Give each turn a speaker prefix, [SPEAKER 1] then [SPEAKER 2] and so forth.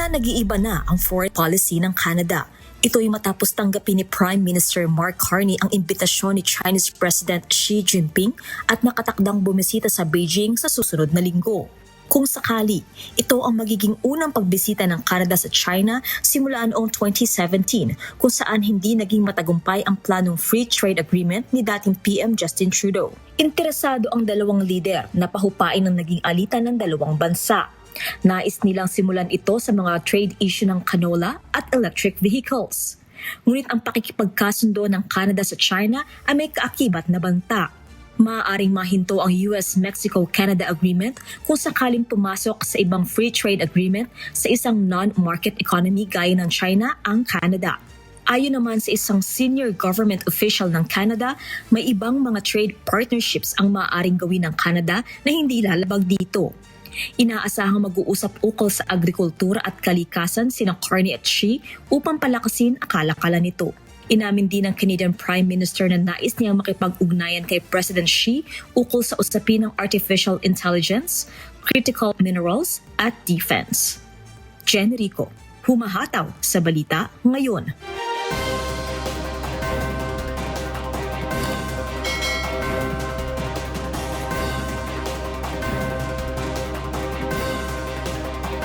[SPEAKER 1] Tila nag-iiba na ang foreign policy ng Canada. Ito'y matapos tanggapin ni Prime Minister Mark Carney ang imbitasyon ni Chinese President Xi Jinping at nakatakdang bumisita sa Beijing sa susunod na linggo. Kung sakali, ito ang magiging unang pagbisita ng Canada sa China simula noong 2017 kung saan hindi naging matagumpay ang planong free trade agreement ni dating PM Justin Trudeau. Interesado ang dalawang lider na pahupain ang naging alitan ng dalawang bansa. Nais nilang simulan ito sa mga trade issue ng canola at electric vehicles. Ngunit ang pakikipagkasundo ng Canada sa China ay may kaakibat na banta. Maaaring mahinto ang US-Mexico-Canada Agreement kung sakaling pumasok sa ibang free trade agreement sa isang non-market economy gaya ng China ang Canada. Ayon naman sa isang senior government official ng Canada, may ibang mga trade partnerships ang maaaring gawin ng Canada na hindi lalabag dito. Inaasahang mag-uusap ukol sa agrikultura at kalikasan sina Carney at Xi upang palakasin ang kalakalan nito. Inamin din ng Canadian Prime Minister na nais niyang makipag-ugnayan kay President Xi ukol sa usapin ng artificial intelligence, critical minerals at defense. Jen Rico, humahataw sa balita ngayon.